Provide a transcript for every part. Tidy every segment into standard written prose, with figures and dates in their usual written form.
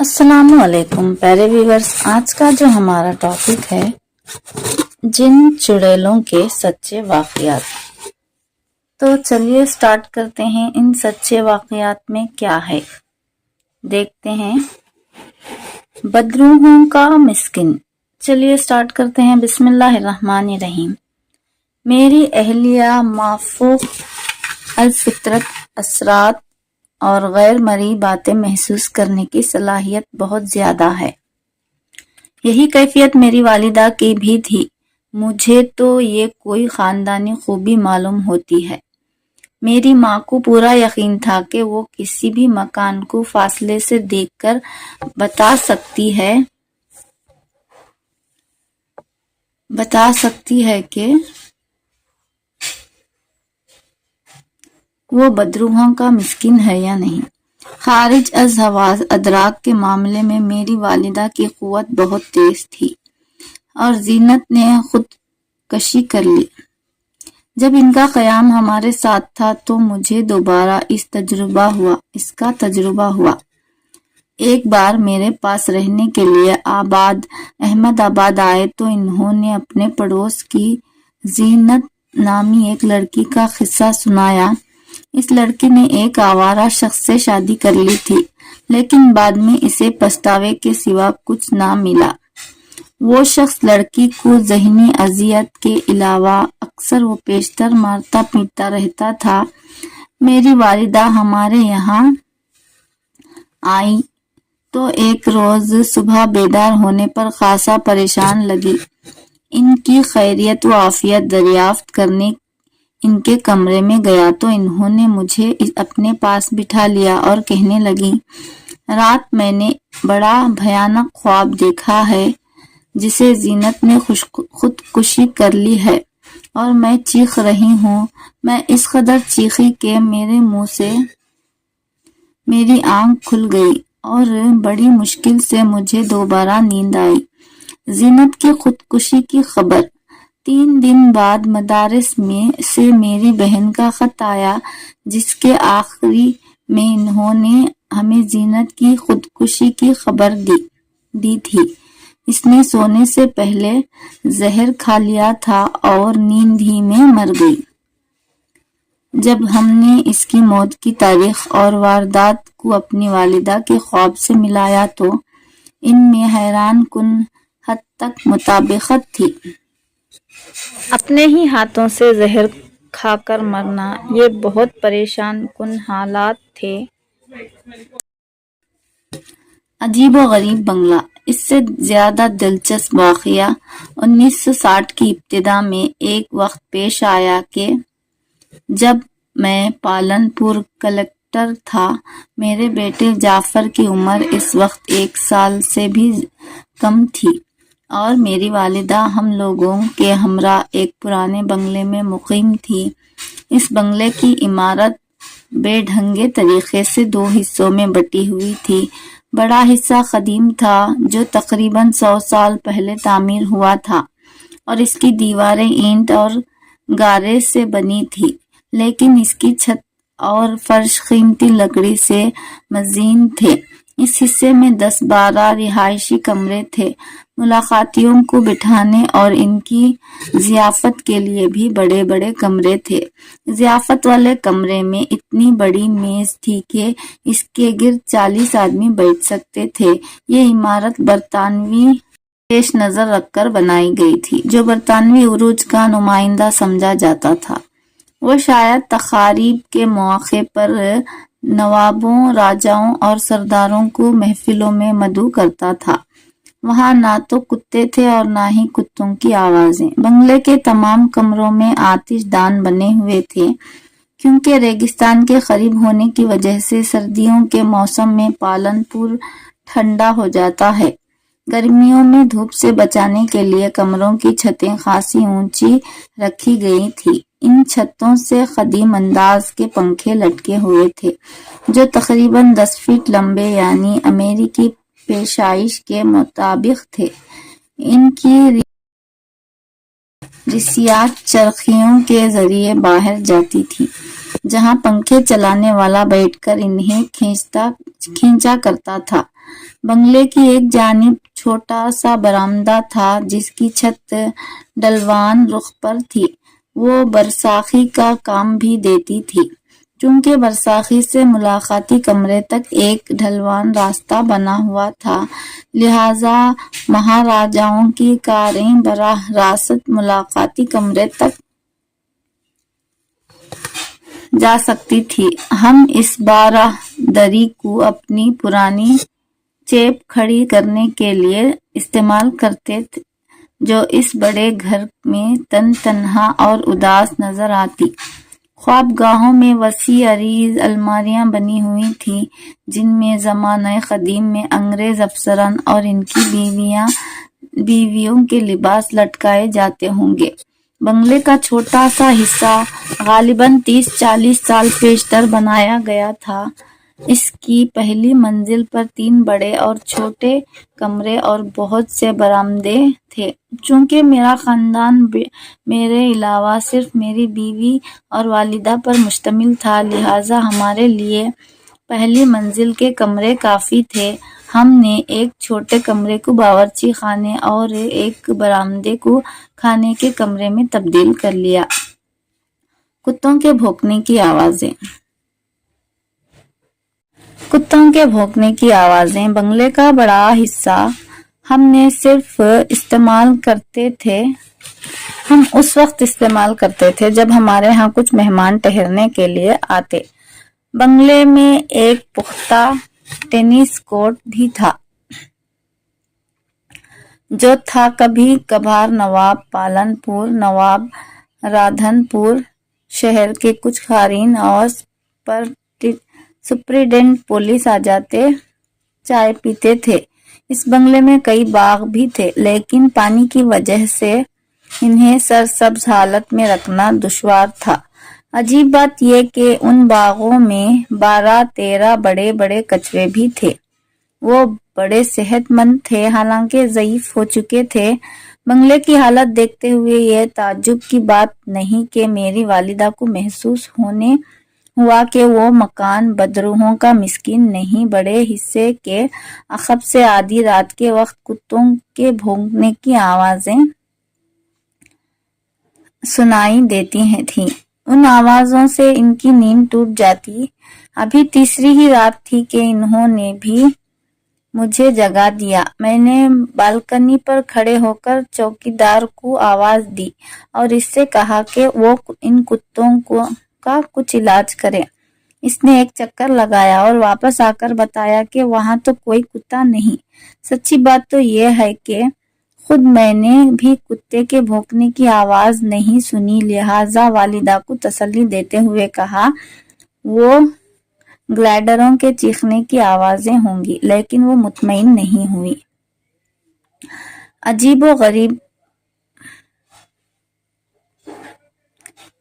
السلام علیکم پیارے ویورز، آج کا جو ہمارا ٹاپک ہے جن چڑیلوں کے سچے واقعات۔ تو چلیے سٹارٹ کرتے ہیں۔ ان سچے واقعات میں کیا ہے دیکھتے ہیں۔ بدروحوں کا مسکن۔ چلیے سٹارٹ کرتے ہیں۔ بسم اللہ الرحمن الرحیم۔ میری اہلیہ مافوق الفطرت اثرات اور غیر مرئی باتیں محسوس کرنے کی صلاحیت بہت زیادہ ہے۔ یہی کیفیت میری والدہ کی بھی تھی۔ مجھے تو یہ کوئی خاندانی خوبی معلوم ہوتی ہے۔ میری ماں کو پورا یقین تھا کہ وہ کسی بھی مکان کو فاصلے سے دیکھ کر بتا سکتی ہے کہ وہ بدروحوں کا مسکن ہے یا نہیں۔ خارج از حواس ادراک کے معاملے میں میری والدہ کی قوت بہت تیز تھی اور زینت نے خود کشی کر لی۔ جب ان کا قیام ہمارے ساتھ تھا تو مجھے دوبارہ اس کا تجربہ ہوا۔ ایک بار میرے پاس رہنے کے لیے احمد آباد آئے تو انہوں نے اپنے پڑوس کی زینت نامی ایک لڑکی کا قصہ سنایا۔ اس لڑکی نے ایک آوارہ شخص سے شادی کر لی تھی، لیکن بعد میں اسے پچھتاوے کے سوا کچھ نہ ملا۔ وہ شخص لڑکی کو ذہنی اذیت کے علاوہ اکثر و بیشتر مارتا پیٹتا رہتا تھا۔ میری والدہ ہمارے یہاں آئی تو ایک روز صبح بیدار ہونے پر خاصا پریشان لگی۔ ان کی خیریت و عافیت دریافت کرنے ان کے کمرے میں گیا تو انہوں نے مجھے اپنے پاس بٹھا لیا اور کہنے لگی، رات میں نے بڑا بھیانک خواب دیکھا ہے جسے زینت نے خودکشی کر لی ہے اور میں چیخ رہی ہوں۔ میں اس قدر چیخی کہ میرے منہ سے میری آنکھ کھل گئی اور بڑی مشکل سے مجھے دوبارہ نیند آئی۔ زینت کی خودکشی کی خبر 3 دن بعد مدارس سے میری بہن کا خط آیا، جس کے آخری میں انہوں نے ہمیں زینت کی خودکشی کی خبر دی تھی۔ اس نے سونے سے پہلے زہر کھا لیا تھا اور نیند ہی میں مر گئی۔ جب ہم نے اس کی موت کی تاریخ اور واردات کو اپنی والدہ کے خواب سے ملایا تو ان میں حیران کن حد تک مطابقت تھی۔ اپنے ہی ہاتھوں سے زہر کھا کر مرنا، یہ بہت پریشان کن حالات تھے۔ عجیب و غریب بنگلہ۔ اس سے زیادہ دلچسپ واقعہ 1960 کی ابتدا میں ایک وقت پیش آیا کہ جب میں پالن پور کلکٹر تھا۔ میرے بیٹے جعفر کی عمر اس وقت 1 سال سے بھی کم تھی اور میری والدہ ہم لوگوں کے ہمراہ ایک پرانے بنگلے میں مقیم تھی۔ اس بنگلے کی عمارت بے ڈھنگے طریقے سے 2 حصوں میں بٹی ہوئی تھی۔ بڑا حصہ قدیم تھا جو تقریباً 100 سال پہلے تعمیر ہوا تھا اور اس کی دیواریں اینٹ اور گارے سے بنی تھی، لیکن اس کی چھت اور فرش قیمتی لکڑی سے مزین تھے۔ اس حصے میں 10-12 رہائشی کمرے تھے۔ ملاقاتیوں کو بٹھانے اور ان کی ضیافت کے لیے بھی بڑے بڑے کمرے تھے۔ ضیافت والے کمرے میں اتنی بڑی میز تھی کہ اس کے گرد 40 آدمی بیٹھ سکتے تھے۔ یہ عمارت برطانوی پیش نظر رکھ کر بنائی گئی تھی، جو برطانوی عروج کا نمائندہ سمجھا جاتا تھا۔ وہ شاید تقاریب کے مواقع پر نوابوں، راجاؤں اور سرداروں کو محفلوں میں مدعو کرتا تھا۔ وہاں نہ تو کتے تھے اور نہ ہی کتوں کی آوازیں۔ بنگلے کے تمام کمروں میں آتش دان بنے ہوئے تھے۔ کیونکہ ریگستان کے قریب ہونے کی وجہ سے سردیوں کے موسم میں پالن پور ٹھنڈا ہو جاتا ہے۔ گرمیوں میں دھوپ سے بچانے کے لیے کمروں کی چھتیں خاصی اونچی رکھی گئی تھی۔ ان چھتوں سے قدیم انداز کے پنکھے لٹکے ہوئے تھے جو تقریباً 10 فٹ لمبے، یعنی امریکی پیشائش کے مطابق تھے۔ ان کی رسیات چرخیوں کے ذریعے باہر جاتی تھی، جہاں پنکھے چلانے والا بیٹھ کر انہیں کھینچا کرتا تھا۔ بنگلے کی ایک جانب چھوٹا سا برآمدہ تھا جس کی چھت ڈھلوان رخ پر تھی۔ وہ برساخی کا کام بھی دیتی تھی۔ چونکہ برساخی سے ملاقاتی کمرے تک ایک ڈھلوان راستہ بنا ہوا تھا، لہٰذا مہاراجاؤں کی کاریں براہ راست ملاقاتی کمرے تک جا سکتی تھی۔ ہم اس باراہ دری کو اپنی پرانی چیپ کھڑی کرنے کے لیے استعمال کرتے تھے، جو اس بڑے گھر میں تنہا اور اداس نظر آتی۔ خوابگاہوں میں وسیع عریض الماریاں بنی ہوئی تھیں، جن میں زمانہ قدیم میں انگریز افسران اور ان کی بیویوں کے لباس لٹکائے جاتے ہوں گے۔ بنگلے کا چھوٹا سا حصہ غالباً 30-40 سال پیشتر بنایا گیا تھا۔ اس کی پہلی منزل پر 3 بڑے اور چھوٹے کمرے اور بہت سے برآمدے تھے۔ چونکہ میرا خاندان میرے علاوہ صرف میری بیوی اور والدہ پر مشتمل تھا، لہٰذا ہمارے لیے پہلی منزل کے کمرے کافی تھے۔ ہم نے ایک چھوٹے کمرے کو باورچی خانے اور ایک برآمدے کو کھانے کے کمرے میں تبدیل کر لیا۔ کتوں کے بھونکنے کی آوازیں۔ کتوں کے بھونکنے کی آوازیں بنگلے کا بڑا حصہ ہم صرف اس وقت استعمال کرتے تھے جب ہمارے ہاں کچھ مہمان ٹہرنے کے لیے آتے۔ بنگلے میں ایک پختہ ٹینس کورٹ بھی تھا، جو تھا کبھی کبھار نواب پالن پور، نواب رادھن پور شہر کے کچھ قارئین اور سپرنٹنڈنٹ پولیس آ جاتے، چائے پیتے تھے۔ اس بنگلے میں کئی باغ بھی تھے، لیکن پانی کی وجہ سے انہیں سرسبز حالت میں رکھنا دشوار تھا۔ عجیب بات یہ کہ ان باغوں میں 12-13 بڑے بڑے کچھوے بھی تھے۔ وہ بڑے صحت مند تھے، حالانکہ ضعیف ہو چکے تھے۔ بنگلے کی حالت دیکھتے ہوئے یہ تعجب کی بات نہیں کہ میری والدہ کو محسوس ہوا کہ وہ مکان بدروحوں کا مسکین نہیں۔ بڑے حصے کے عقب سے آدھی رات کے وقت کتوں کے بھونکنے کی آوازیں سنائی دیتی تھیں۔ ان آوازوں سے ان کی نیند ٹوٹ جاتی۔ ابھی تیسری ہی رات تھی کہ انہوں نے بھی مجھے جگا دیا۔ میں نے بالکنی پر کھڑے ہو کر چوکیدار کو آواز دی اور اس سے کہا کہ وہ ان کتوں کا کچھ علاج کرے۔ اس نے ایک چکر لگایا اور واپس آ کر بتایا کہ وہاں تو کوئی کتا نہیں۔ سچی بات تو یہ ہے کہ خود میں نے بھی کتے کے بھونکنے کی آواز نہیں سنی، لہٰذا والدہ کو تسلی دیتے ہوئے کہا، وہ گلائڈروں کے چیخنے کی آوازیں ہوں گی، لیکن وہ مطمئن نہیں ہوئی۔ عجیب و غریب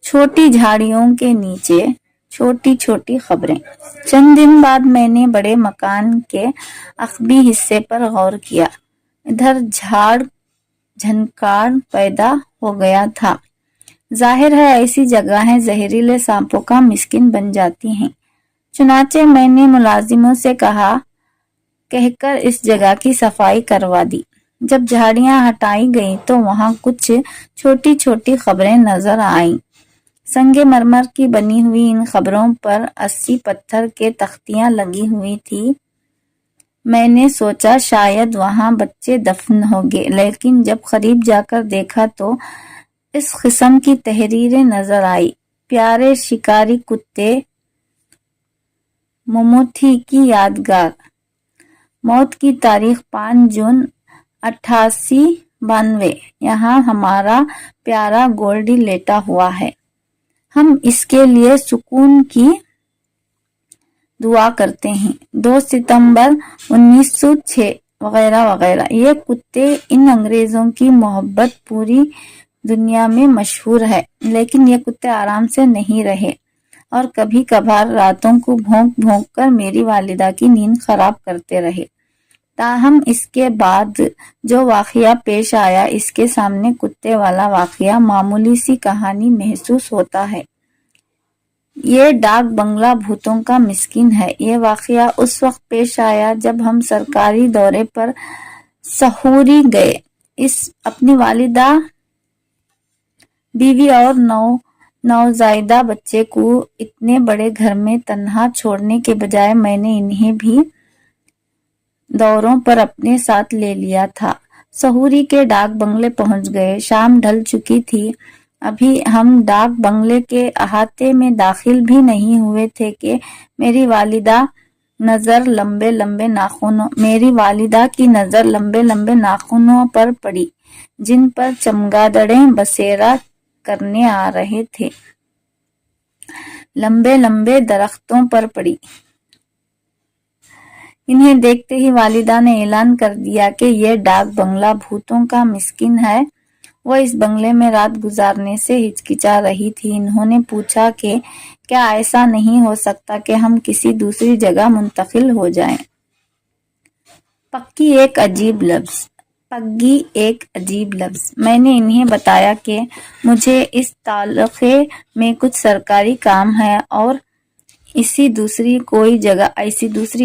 چھوٹی جھاڑیوں کے نیچے چھوٹی چھوٹی خبریں۔ چند دن بعد میں نے بڑے مکان کے عقبی حصے پر غور کیا۔ ادھر جھاڑ جھنکار پیدا ہو گیا تھا۔ ظاہر ہے ایسی جگہیں زہریلے سانپوں کا مسکن بن جاتی ہیں۔ چنانچہ میں نے ملازموں سے کہہ کر اس جگہ کی صفائی کروا دی۔ جب جھاڑیاں ہٹائی گئیں تو وہاں کچھ چھوٹی چھوٹی خبریں نظر آئیں۔ سنگ مرمر کی بنی ہوئی ان خبروں پر 80 پتھر کے تختیاں لگی ہوئی تھیں۔ میں نے سوچا شاید وہاں بچے دفن ہوں گے، لیکن جب قریب جا کر دیکھا تو اس قسم کی تحریریں نظر آئی: پیارے شکاری کتے، مموتھی کی یادگار، موت کی تاریخ 5 جون 8892، یہاں ہمارا پیارا گولڈی لیٹا ہوا ہے، ہم اس کے لیے سکون کی دعا کرتے ہیں، 2 ستمبر 1906 وغیرہ وغیرہ۔ یہ کتے ان انگریزوں کی محبت پوری دنیا میں مشہور ہے، لیکن یہ کتے آرام سے نہیں رہے اور کبھی کبھار راتوں کو بھونک بھونک کر میری والدہ کی نیند خراب کرتے رہے۔ تاہم اس کے بعد جو واقعہ پیش آیا، اس کے سامنے کتے والا واقعہ معمولی سی کہانی محسوس ہوتا ہے۔ یہ ڈاک بنگلہ بھوتوں کا مسکن ہے۔ یہ واقعہ اس وقت پیش آیا جب ہم سرکاری دورے پر سہوری گئے۔ اپنی والدہ، بیوی اور نوزائیدہ بچے کو اتنے بڑے گھر میں تنہا چھوڑنے کے بجائے میں نے انہیں بھی دوروں پر اپنے ساتھ لے لیا تھا۔ سہوری کے ڈاک بنگلے پہنچ گئے۔ شام ڈھل چکی تھی۔ ابھی ہم ڈاک بنگلے کے احاطے میں داخل بھی نہیں ہوئے تھے کہ میری والدہ کی نظر لمبے لمبے ناخنوں پر پڑی جن پر چمگادڑیں بسیرا کرنے آ رہے تھے۔ لمبے لمبے درختوں پر پڑی۔ انہیں دیکھتے ہی والدہ نے اعلان کر دیا کہ یہ ڈاک بنگلہ بھوتوں کا مسکن ہے۔ وہ اس بنگلے میں رات گزارنے سے ہچکچا رہی تھی۔ انہوں نے پوچھا کہ کیا ایسا نہیں ہو سکتا کہ ہم کسی دوسری جگہ منتقل ہو جائیں؟ پگی ایک عجیب لفظ۔ میں نے انہیں بتایا کہ مجھے اس تعلقے میں کچھ سرکاری کام ہے اور ایسی دوسری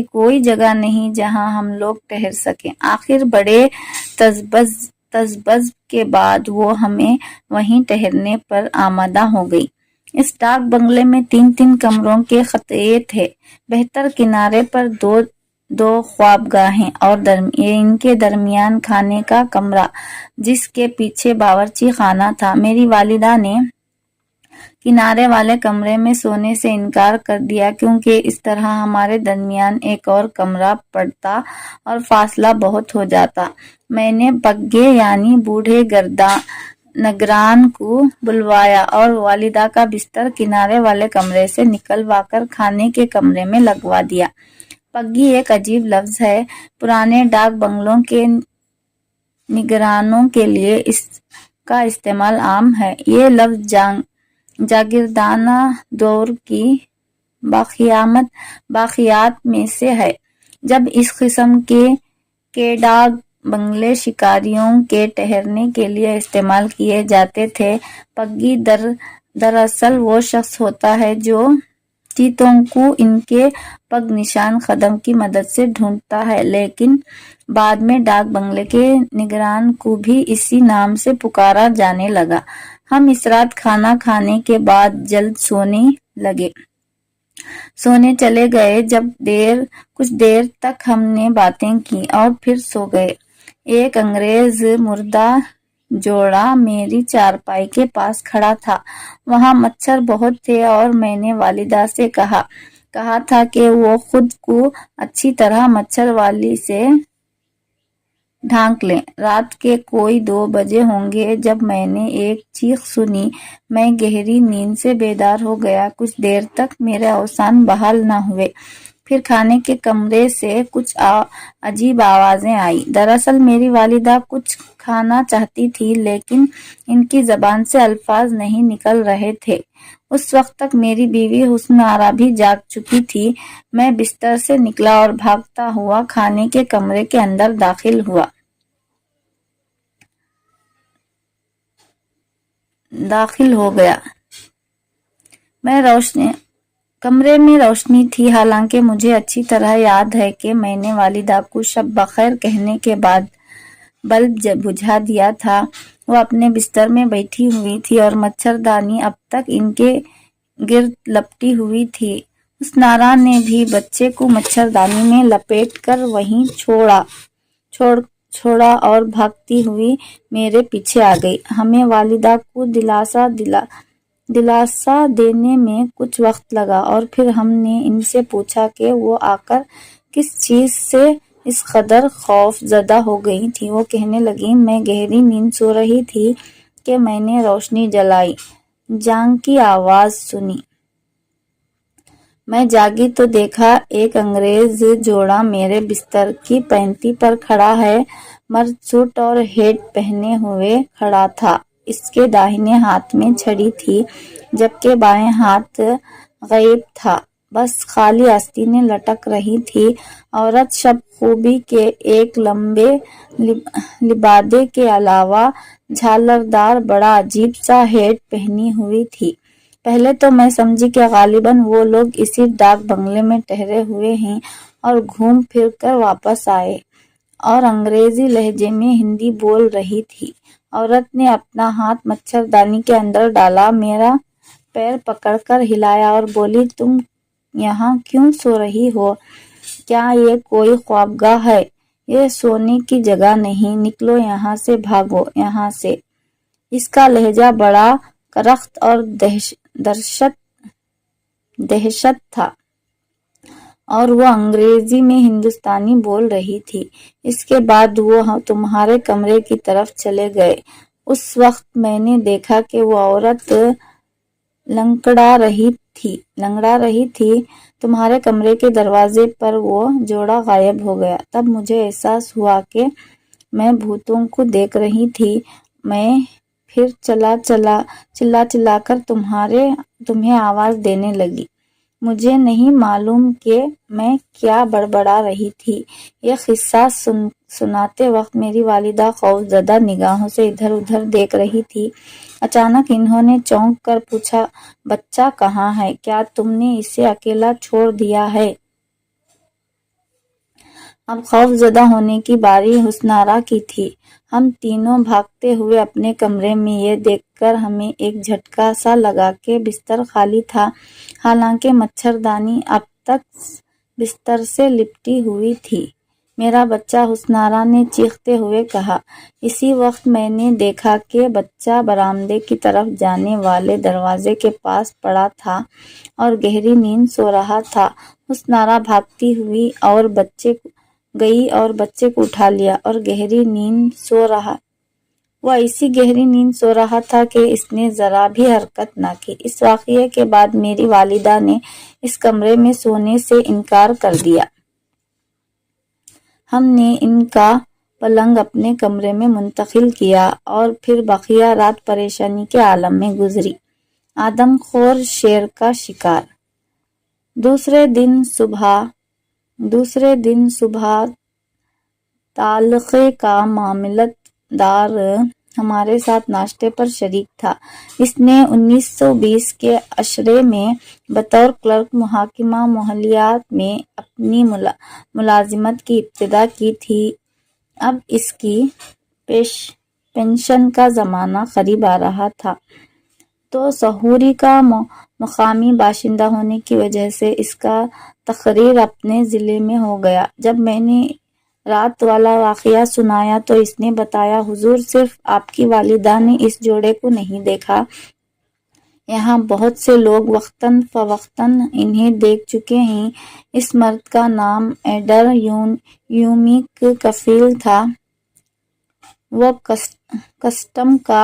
کوئی جگہ نہیں جہاں ہم لوگ ٹھہر سکیں۔ آخر بڑے تذبذب کے بعد وہ ہمیں وہیں ٹھہرنے پر آمادہ ہو گئی۔ اس ڈاک بنگلے میں 3 کمروں کے خطے تھے۔ بہتر کنارے پر دو خوابگاہیں اور ان کے درمیان کھانے کا کمرہ جس کے پیچھے باورچی خانہ تھا۔ میری والدہ نے کنارے والے کمرے میں سونے سے انکار کر دیا کیونکہ اس طرح ہمارے درمیان ایک اور کمرہ پڑتا اور فاصلہ بہت ہو جاتا۔ میں نے پگے یعنی بوڑھے نگران کو بلوایا اور والدہ کا بستر کنارے والے کمرے سے نکلوا کر کھانے کے کمرے میں لگوا دیا۔ پگی ایک عجیب لفظ ہے۔ پرانے ڈاک بنگلوں کے نگرانوں کے لیے اس کا استعمال عام ہے۔ یہ لفظ جاگیردانہ دور کی باقیات میں سے ہے جب اس قسم کے ڈاک بنگلے شکاریوں کے ٹھہرنے کے لیے استعمال کیے جاتے تھے۔ پگی دراصل وہ شخص ہوتا ہے جو چیتوں کو ان کے پگ نشان قدم کی مدد سے ڈھونڈتا ہے، لیکن بعد میں ڈاک بنگلے کے نگران کو بھی اسی نام سے پکارا جانے لگا۔ ہم اس رات کھانا کھانے کے بعد جلد سونے چلے گئے۔ کچھ دیر تک ہم نے باتیں کی اور پھر سو گئے۔ ایک انگریز مردہ جوڑا میری چارپائی کے پاس کھڑا تھا۔ وہاں مچھر بہت تھے اور میں نے والدہ سے کہا تھا کہ وہ خود کو اچھی طرح مچھر والی سے ڈھانک لیں۔ رات کے کوئی 2 بجے ہوں گے جب میں نے ایک چیخ سنی۔ میں گہری نیند سے بیدار ہو گیا۔ کچھ دیر تک میرے اوزان بحال نہ ہوئے۔ پھر کھانے کے کمرے سے کچھ عجیب آوازیں آئیں۔ دراصل میری والدہ کچھ کھانا چاہتی تھی لیکن ان کی زبان سے الفاظ نہیں نکل رہے تھے۔ اس وقت تک میری بیوی حسن آرا بھی جاگ چکی تھی۔ میں بستر سے نکلا اور بھاگتا ہوا کھانے کے کمرے کے اندر داخل ہو گیا۔ کمرے میں روشنی تھی، حالانکہ مجھے اچھی طرح یاد ہے کہ میں نے والدہ کو شب بخیر کہنے کے بعد بلب بجھا دیا تھا۔ وہ اپنے بستر میں بیٹھی ہوئی تھی اور مچھردانی اب تک ان کے گرد لپٹی ہوئی تھی۔ حسن آرا نے بھی بچے کو مچھردانی میں لپیٹ کر وہیں چھوڑا اور بھاگتی ہوئی میرے پیچھے آ گئی۔ ہمیں والدہ کو دلاسا دینے میں کچھ وقت لگا اور پھر ہم نے ان سے پوچھا کہ وہ آخر کس چیز سے اس قدر خوف زدہ ہو گئی تھی۔ وہ کہنے لگیں، میں گہری نیند سو رہی تھی کہ میں نے روشنی جلائی، جانگ کی آواز سنی۔ میں جاگی تو دیکھا ایک انگریز جوڑا میرے بستر کی پینٹی پر کھڑا ہے۔ مرد سوٹ اور ہیٹ پہنے ہوئے کھڑا تھا۔ اس کے داہنے ہاتھ میں چھڑی تھی جبکہ بائیں ہاتھ غائب تھا، بس خالی آستینیں لٹک رہی تھی۔ عورت شب خوبی کے ایک لمبے لبادے کے علاوہ جھالردار بڑا عجیب سا ہیٹ پہنی ہوئی تھی۔ پہلے تو میں سمجھی کہ غالباً وہ لوگ اسی ڈاک بنگلے میں ٹھہرے ہوئے ہیں اور گھوم پھر کر واپس آئے، اور انگریزی لہجے میں ہندی بول رہی تھی۔ عورت نے اپنا ہاتھ مچھردانی کے اندر ڈالا، میرا پیر پکڑ کر ہلایا اور بولی، تم یہاں کیوں سو رہی ہو؟ کیا یہ کوئی خوابگاہ ہے؟ یہ سونے کی جگہ نہیں، نکلو یہاں سے، بھاگو یہاں سے۔ اس کا لہجہ بڑا کرخت اور دہشت تھا، اور وہ انگریزی میں ہندوستانی بول رہی تھی۔ اس کے بعد وہ تمہارے کمرے کی طرف چلے گئے۔ اس وقت میں نے دیکھا کہ وہ عورت لنگڑا رہی تھی۔ تمہارے کمرے کے دروازے پر وہ جوڑا غائب ہو گیا۔ تب مجھے احساس ہوا کہ میں بھوتوں کو دیکھ رہی تھی۔ میں پھر چلا کر تمہیں آواز دینے لگی۔ مجھے نہیں معلوم کہ میں کیا بڑبڑا رہی تھی۔ یہ قصہ سناتے وقت میری والدہ خوفزدہ نگاہوں سے ادھر ادھر دیکھ رہی تھی۔ اچانک انہوں نے چونک کر پوچھا، بچہ کہاں ہے؟ کیا تم نے اسے اکیلا چھوڑ دیا ہے؟ اب خوفزدہ ہونے کی باری حسنارا کی تھی۔ ہم تینوں بھاگتے ہوئے اپنے کمرے میں، یہ دیکھ کر ہمیں ایک جھٹکا سا لگا کہ بستر خالی تھا، حالانکہ مچھردانی اب تک بستر سے لپٹی ہوئی تھی۔ میرا بچہ، حسنارا نے چیختے ہوئے کہا۔ اسی وقت میں نے دیکھا کہ بچہ برآمدے کی طرف جانے والے دروازے کے پاس پڑا تھا اور گہری نیند سو رہا تھا۔ حسنارا بھاگتی ہوئی گئی اور بچے کو اٹھا لیا، اور وہ ایسی گہری نیند سو رہا تھا کہ اس نے ذرا بھی حرکت نہ کی۔ اس واقعے کے بعد میری والدہ نے اس کمرے میں سونے سے انکار کر دیا۔ ہم نے ان کا پلنگ اپنے کمرے میں منتقل کیا اور پھر بقیہ رات پریشانی کے عالم میں گزری۔ آدم خور شیر کا شکار۔ دوسرے دن صبح تعلقے کا معاملت دار ہمارے ساتھ ناشتے پر شریک تھا۔ اس نے 1920 کے عشرے میں بطور کلرک محکمہ ماحولیات میں اپنی ملازمت کی ابتدا کی تھی۔ اب اس کی پینشن کا زمانہ قریب آ رہا تھا، تو سہوری کا مقامی باشندہ ہونے کی وجہ سے اس کا تقرر اپنے ضلع میں ہو گیا۔ جب میں نے رات والا واقعہ سنایا تو اس نے بتایا، حضور، صرف آپ کی والدہ نے اس جوڑے کو نہیں دیکھا، یہاں بہت سے لوگ وقتاً فوقتاً انہیں دیکھ چکے ہیں۔ اس مرد کا نام ایڈر یومیک کفیل تھا۔ وہ کسٹم کا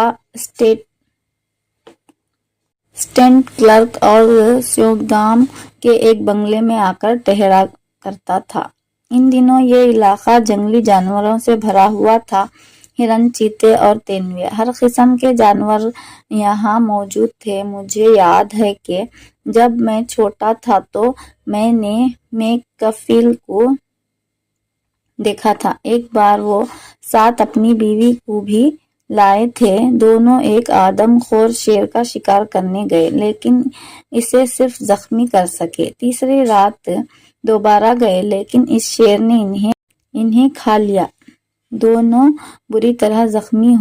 اسسٹنٹ کلرک اور سیوگام کے ایک بنگلے میں آ کر ٹھہرا کرتا تھا۔ ان دنوں یہ علاقہ جنگلی جانوروں سے بھرا ہوا تھا۔ ہرن، چیتے اور تیندوے، ہر قسم کے جانور یہاں موجود تھے۔ مجھے یاد ہے کہ جب میں چھوٹا تھا تو میں نے میک کفیل کو دیکھا تھا۔ ایک بار وہ ساتھ اپنی بیوی کو بھی لائے تھے۔ دونوں ایک آدم خور شیر کا شکار کرنے گئے، لیکن اسے صرف زخمی کر سکے۔ تیسری رات دوبارہ گئے، لیکن اس شیر نے انہیں کھا لیا۔ دونوں بری طرح زخمی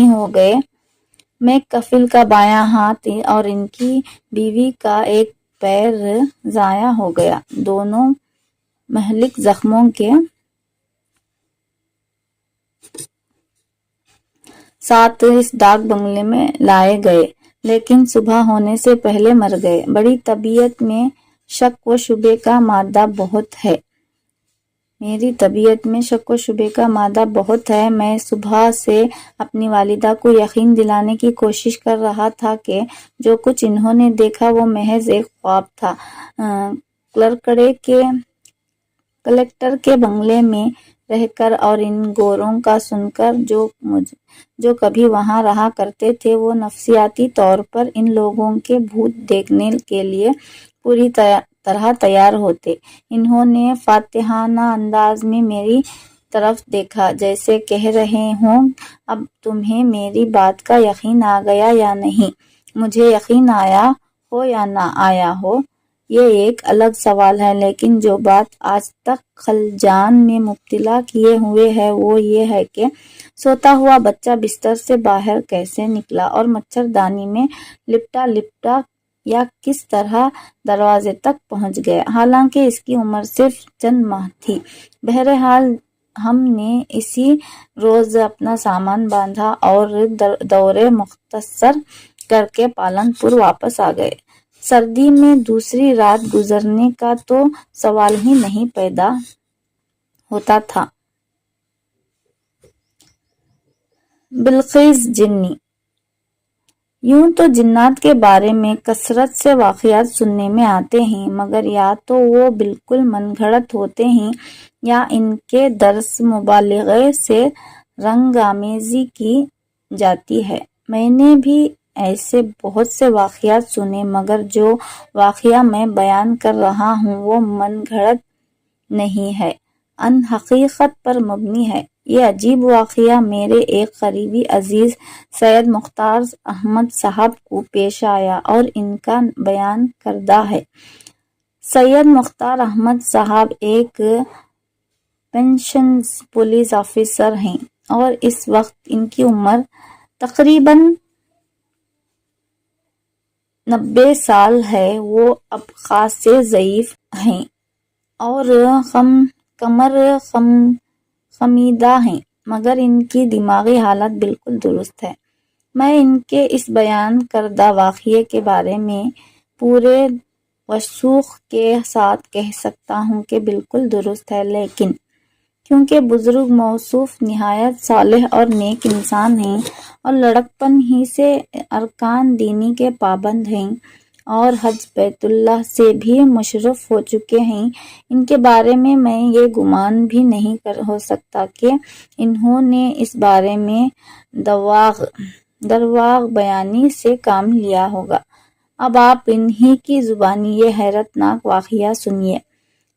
ہو گئے۔ میک کفیل کا بایاں ہاتھ اور ان کی بیوی کا ایک پیر ضائع ہو گیا۔ دونوں مہلک زخموں کے ساتھ اس ڈاک بنگلے میں لائے گئے، لیکن صبح ہونے سے پہلے مر گئے۔ میری طبیعت میں شک و شبے کا مادہ بہت ہے۔ میں صبح سے اپنی والدہ کو یقین دلانے کی کوشش کر رہا تھا کہ جو کچھ انہوں نے دیکھا وہ محض ایک خواب تھا۔ کلکٹر کے بنگلے میں رہ کر اور ان گوروں کا سن کر جو کبھی وہاں رہا کرتے تھے، وہ نفسیاتی طور پر ان لوگوں کے بھوت دیکھنے کے لیے پوری طرح تیار ہوتے۔ انہوں نے فاتحانہ انداز میں میری طرف دیکھا جیسے کہہ رہے ہوں اب تمہیں میری بات کا یقین آ گیا یا نہیں؟ مجھے یقین آیا ہو یا نہ آیا ہو یہ ایک الگ سوال ہے، لیکن جو بات آج تک خلجان میں مبتلا کیے ہوئے ہے وہ یہ ہے کہ سوتا ہوا بچہ بستر سے باہر کیسے نکلا اور مچھردانی میں لپٹا لپٹا یا کس طرح دروازے تک پہنچ گیا، حالانکہ اس کی عمر صرف چند ماہ تھی۔ بہرحال ہم نے اسی روز اپنا سامان باندھا اور دورے مختصر کر کے پالن پور واپس آ گئے۔ سردی میں دوسری رات گزرنے کا تو سوال ہی نہیں پیدا ہوتا تھا۔ بلقیس جنی۔ یوں تو جنات کے بارے میں کثرت سے واقعات سننے میں آتے ہیں، مگر یا تو وہ بالکل من گھڑت ہوتے ہیں یا ان کے درس مبالغے سے رنگ آمیزی کی جاتی ہے۔ میں نے بھی ایسے بہت سے واقعات سنے، مگر جو واقعہ میں بیان کر رہا ہوں وہ من گھڑت نہیں ہے، ان حقیقت پر مبنی ہے۔ یہ عجیب واقعہ میرے ایک قریبی عزیز سید مختار احمد صاحب کو پیش آیا اور ان کا بیان کردہ ہے۔ سید مختار احمد صاحب ایک پنشنز پولیس آفیسر ہیں اور اس وقت ان کی عمر تقریباً 90 سال ہے۔ وہ اب خاصے ضعیف ہیں اور کمر خمیدہ ہیں، مگر ان کی دماغی حالت بالکل درست ہے۔ میں ان کے اس بیان کردہ واقعے کے بارے میں پورے وثوق کے ساتھ کہہ سکتا ہوں کہ بالکل درست ہے، لیکن کیونکہ بزرگ موصوف نہایت صالح اور نیک انسان ہیں اور لڑکپن ہی سے ارکان دینی کے پابند ہیں اور حج بیت اللہ سے بھی مشرف ہو چکے ہیں، ان کے بارے میں یہ گمان بھی نہیں ہو سکتا کہ انہوں نے اس بارے میں درواغ بیانی سے کام لیا ہوگا۔ اب آپ انہی کی زبانی یہ حیرت ناک واقعہ سنیے۔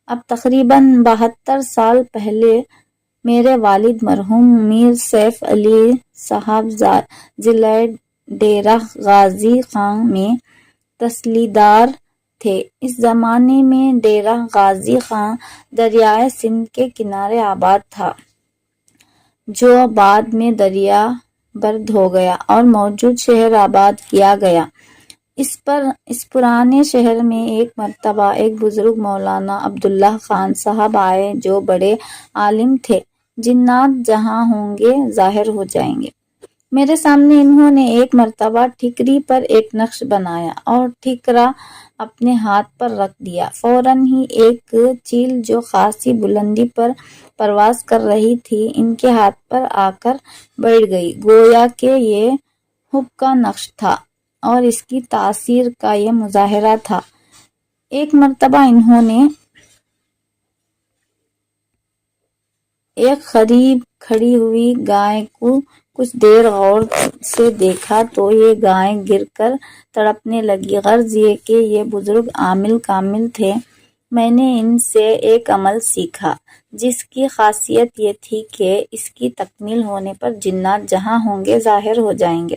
اب تقریباً 72 سال پہلے میرے والد مرحوم میر سیف علی صاحب ضلع ڈیرہ غازی خان میں تحصیلدار تھے۔ اس زمانے میں ڈیرہ غازی خان دریائے سندھ کے کنارے آباد تھا، جو بعد میں دریا برد ہو گیا اور موجود شہر آباد کیا گیا۔ اس پرانے شہر میں ایک مرتبہ ایک بزرگ مولانا عبداللہ خان صاحب آئے جو بڑے عالم تھے۔ جنات جہاں ہوں گے ظاہر ہو جائیں گے۔ میرے سامنے انہوں نے ایک مرتبہ ٹھیکری پر ایک نقش بنایا اور ٹھیکرا اپنے ہاتھ پر رکھ دیا۔ فوراً ہی ایک چیل جو خاصی بلندی پر پرواز کر رہی تھی ان کے ہاتھ پر آ کر بیٹھ گئی، گویا کہ یہ حب کا نقش تھا اور اس کی تاثیر کا یہ مظاہرہ تھا۔ ایک مرتبہ انہوں نے ایک قریب کھڑی ہوئی گائے کو کچھ دیر غور سے دیکھا تو یہ گائے گر کر تڑپنے لگی۔ غرض یہ کہ یہ بزرگ عامل کامل تھے۔ میں نے ان سے ایک عمل سیکھا جس کی خاصیت یہ تھی کہ اس کی تکمیل ہونے پر جنات جہاں ہوں گے ظاہر ہو جائیں گے۔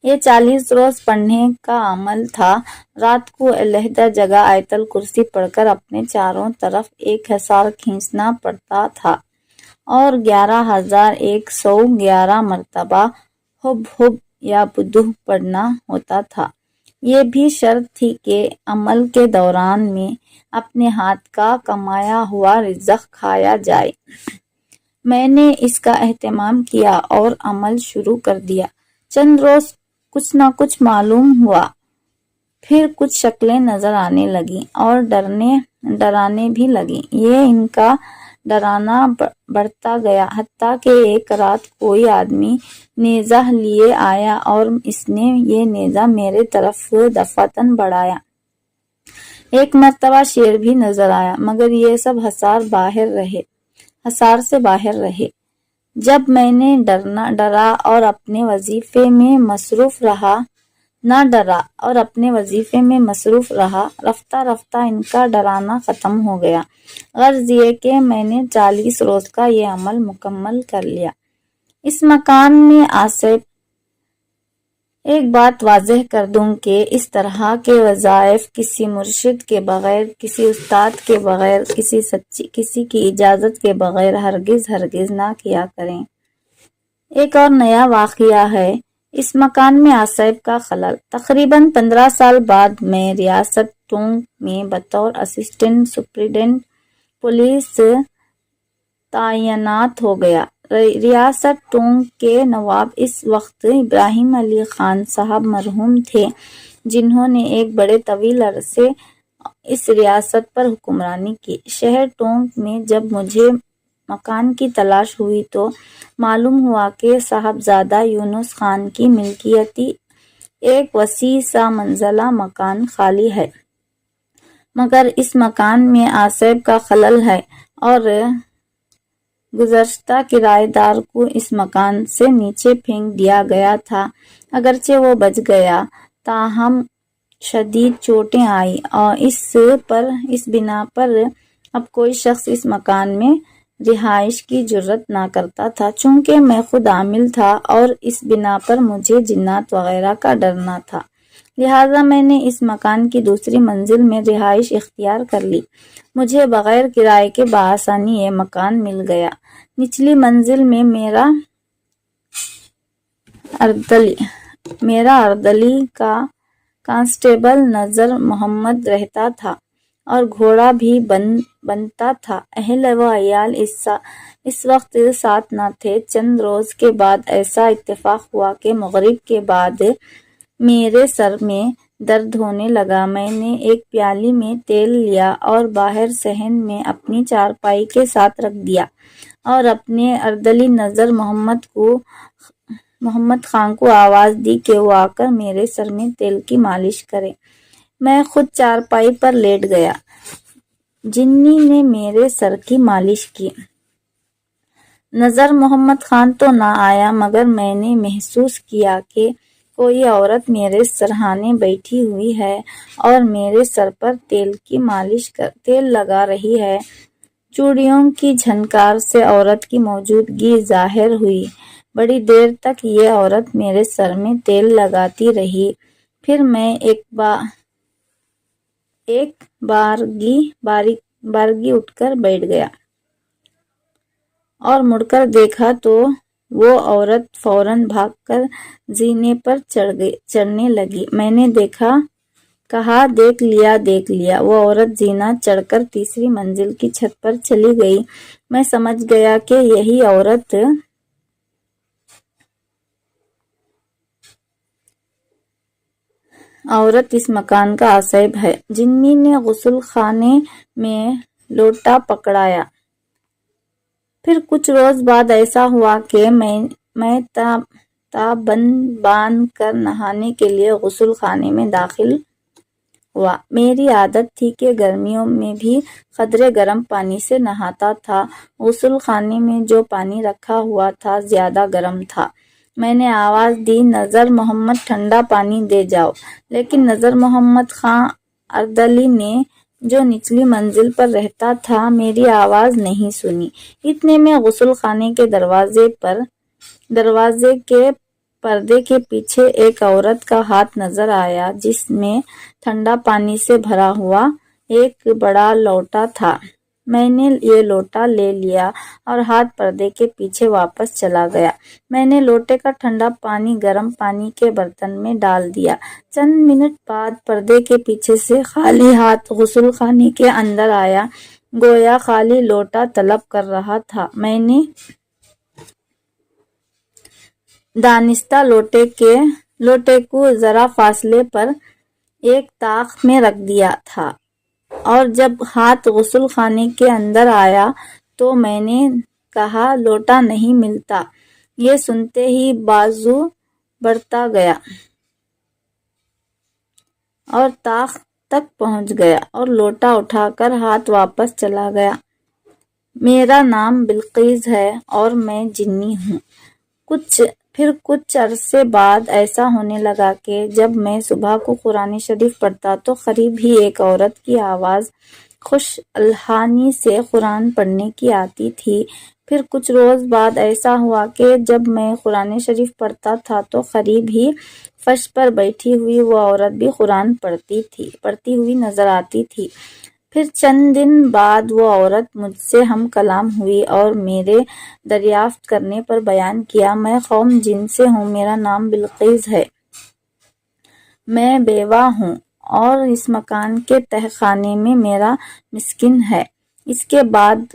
یہ 40 روز پڑھنے کا عمل تھا۔ رات کو علیحدہ جگہ آیت الکرسی پڑھ کر اپنے چاروں طرف ایک حصار کھینچنا پڑتا تھا اور 11,111 مرتبہ حب حب یا بدوح پڑھنا ہوتا تھا۔ یہ بھی شرط تھی کہ عمل کے دوران میں اپنے ہاتھ کا کمایا ہوا رزق کھایا جائے۔ میں نے اس کا اہتمام کیا اور عمل شروع کر دیا۔ چند روز کچھ نہ کچھ معلوم ہوا، پھر کچھ شکلیں نظر آنے لگیں اور ڈرانے بھی لگیں۔ یہ ان کا ڈرانا بڑھتا گیا، حتیٰ کہ ایک رات کوئی آدمی نیزہ لیے آیا اور اس نے یہ نیزہ میرے طرف دفعتاً بڑھایا۔ ایک مرتبہ شیر بھی نظر آیا، مگر یہ سب حصار سے باہر رہے۔ جب میں نے ڈرا اور اپنے وظیفے میں مصروف رہا نہ ڈرا اور اپنے وظیفے میں مصروف رہا۔ رفتہ رفتہ ان کا ڈرانا ختم ہو گیا۔ غرض یہ کہ میں نے 40 روز کا یہ عمل مکمل کر لیا۔ اس مکان میں آصف، ایک بات واضح کر دوں کہ اس طرح کے وظائف کسی مرشد کے بغیر، کسی استاد کے بغیر، کسی کی اجازت کے بغیر ہرگز نہ کیا کریں۔ ایک اور نیا واقعہ ہے اس مکان میں آصف کا خلل۔ تقریباً 15 سال بعد میں ریاست ٹونگ میں بطور اسسٹنٹ سپرنٹنڈنٹ پولیس تعینات ہو گیا۔ ریاست ٹونگ کے نواب اس وقت ابراہیم علی خان صاحب مرحوم تھے، جنہوں نے ایک بڑے طویل عرصے اس ریاست پر حکمرانی کی۔ شہر ٹونگ میں جب مجھے مکان کی تلاش ہوئی تو معلوم ہوا کہ صاحبزادہ یونس خان کی ملکیتی ایک وسیع سا منزلہ مکان خالی ہے، مگر اس مکان میں آصف کا خلل ہے اور گزشتہ کرایہ دار کو اس مکان سے نیچے پھینک دیا گیا تھا۔ اگرچہ وہ بچ گیا، تاہم شدید چوٹیں آئیں اور اس بنا پر اب کوئی شخص اس مکان میں رہائش کی جرات نہ کرتا تھا۔ چونکہ میں خود عامل تھا اور اس بنا پر مجھے جنات وغیرہ کا ڈر نہ تھا، لہٰذا میں نے اس مکان کی دوسری منزل میں رہائش اختیار کر لی۔ مجھے بغیر کرائے کے بآسانی یہ مکان مل گیا۔ نچلی منزل میں میرا اردلی کا کانسٹیبل نذر محمد رہتا تھا اور گھوڑا بھی بنتا تھا۔ اہل و عیال اس وقت ساتھ نہ تھے۔ چند روز کے بعد ایسا اتفاق ہوا کہ مغرب کے بعد میرے سر میں درد ہونے لگا۔ میں نے ایک پیالی میں تیل لیا اور باہر صحن میں اپنی چارپائی کے ساتھ رکھ دیا اور اپنے اردلی نذر محمد خان کو آواز دی کہ وہ آ کر میرے سر میں تیل کی مالش کرے۔ میں خود چارپائی پر لیٹ گیا۔ جنی نے میرے سر کی مالش کی۔ نذر محمد خان تو نہ آیا، مگر میں نے محسوس کیا کہ کوئی عورت میرے سرہانے بیٹھی ہوئی ہے اور میرے سر پر تیل لگا رہی ہے۔ چوڑیوں کی جھنکار سے عورت کی موجودگی ظاہر ہوئی۔ بڑی دیر تک یہ عورت میرے سر میں تیل لگاتی رہی، پھر میں ایک بارگی اٹھ کر بیٹھ گیا اور مڑ کر دیکھا تو وہ عورت فوراً بھاگ کر زینے پر چڑھنے لگی۔ میں نے کہا دیکھ لیا۔ وہ عورت زینہ چڑھ کر تیسری منزل کی چھت پر چلی گئی۔ میں سمجھ گیا کہ یہی عورت اس مکان کا آصف ہے۔ جنی نے غسل خانے میں لوٹا پکڑایا۔ پھر کچھ روز بعد ایسا ہوا کہ میں تابند باندھ کر نہانے کے لیے غسل خانے میں داخل ہوا۔ میری عادت تھی کہ گرمیوں میں بھی قدرے گرم پانی سے نہاتا تھا۔ غسل خانے میں جو پانی رکھا ہوا تھا زیادہ گرم تھا۔ میں نے آواز دی، نذر محمد ٹھنڈا پانی دے جاؤ، لیکن نذر محمد خان اردلی نے جو نچلی منزل پر رہتا تھا میری آواز نہیں سنی۔ اتنے میں غسل خانے کے دروازے کے پردے کے پیچھے ایک عورت کا ہاتھ نظر آیا جس میں ٹھنڈا پانی سے بھرا ہوا ایک بڑا لوٹا تھا۔ میں نے یہ لوٹا لے لیا اور ہاتھ پردے کے پیچھے واپس چلا گیا۔ میں نے لوٹے کا ٹھنڈا پانی گرم پانی کے برتن میں ڈال دیا۔ چند منٹ بعد پردے کے پیچھے سے خالی ہاتھ غسل خانے کے اندر آیا، گویا خالی لوٹا طلب کر رہا تھا۔ میں نے دانستہ لوٹے کو ذرا فاصلے پر ایک طاق میں رکھ دیا تھا اور جب ہاتھ غسل خانے کے اندر آیا تو میں نے کہا لوٹا نہیں ملتا۔ یہ سنتے ہی بازو بڑھتا گیا اور طاق تک پہنچ گیا اور لوٹا اٹھا کر ہاتھ واپس چلا گیا۔ میرا نام بلقیس ہے اور میں جنی ہوں۔ کچھ پھر کچھ عرصے بعد ایسا ہونے لگا کہ جب میں صبح کو قرآن شریف پڑھتا تو قریب ہی ایک عورت کی آواز خوش الحانی سے قرآن پڑھنے کی آتی تھی۔ پھر کچھ روز بعد ایسا ہوا کہ جب میں قرآن شریف پڑھتا تھا تو قریب ہی فرش پر بیٹھی ہوئی وہ عورت بھی قرآن پڑھتی ہوئی نظر آتی تھی۔ پھر چند دن بعد وہ عورت مجھ سے ہم کلام ہوئی اور میرے دریافت کرنے پر بیان کیا، میں قوم جن سے ہوں، میرا نام بلقیس ہے، میں بیوہ ہوں اور اس مکان کے تہ خانے میں میرا مسکن ہے۔ اس کے بعد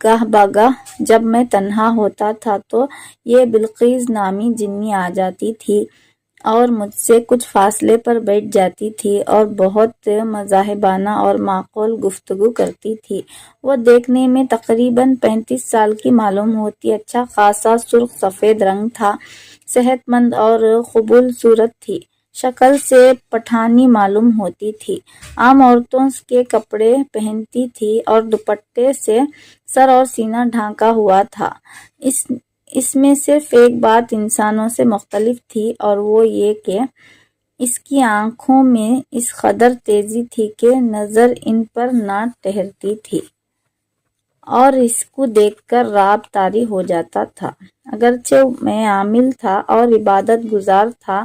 گاہ بگاہ جب میں تنہا ہوتا تھا تو یہ بلقیس نامی جنی آ جاتی تھی اور مجھ سے کچھ فاصلے پر بیٹھ جاتی تھی اور بہت مزاحبانہ اور معقول گفتگو کرتی تھی۔ وہ دیکھنے میں تقریباً 35 سال کی معلوم ہوتی، اچھا خاصا سرخ سفید رنگ تھا، صحت مند اور قبول صورت تھی، شکل سے پٹھانی معلوم ہوتی تھی، عام عورتوں کے کپڑے پہنتی تھی اور دوپٹے سے سر اور سینہ ڈھانکا ہوا تھا۔ اس میں صرف ایک بات انسانوں سے مختلف تھی اور وہ یہ کہ اس کی آنکھوں میں اس قدر تیزی تھی کہ نظر ان پر نہ ٹھہرتی تھی اور اس کو دیکھ کر رعب طاری ہو جاتا تھا۔ اگرچہ میں عامل تھا اور عبادت گزار تھا،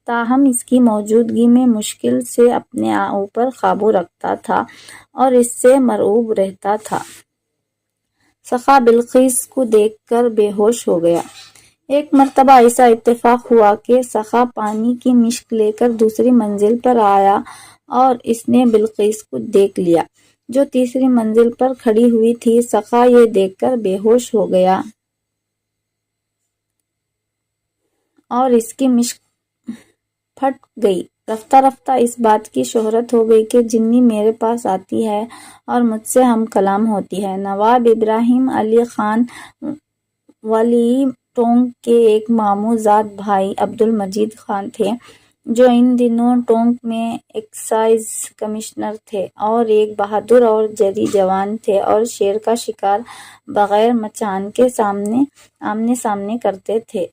تاہم اس کی موجودگی میں مشکل سے اپنے اوپر قابو رکھتا تھا اور اس سے مرعوب رہتا تھا۔ سخا بلقیس کو دیکھ کر بے ہوش ہو گیا۔ ایک مرتبہ ایسا اتفاق ہوا کہ سخا پانی کی مشک لے کر دوسری منزل پر آیا اور اس نے بلقیس کو دیکھ لیا جو تیسری منزل پر کھڑی ہوئی تھی۔ سخا یہ دیکھ کر بے ہوش ہو گیا اور اس کی مشک پھٹ گئی۔ رفتہ رفتہ اس بات کی شہرت ہو گئی کہ جنی میرے پاس آتی ہے اور مجھ سے ہم کلام ہوتی ہے۔ نواب ابراہیم علی خان ولی ٹونک کے ایک ماموں زاد بھائی عبدالمجید خان تھے جو ان دنوں ٹونک میں ایکسائز کمشنر تھے اور ایک بہادر اور جری جوان تھے اور شیر کا شکار بغیر مچان کے آمنے سامنے کرتے تھے۔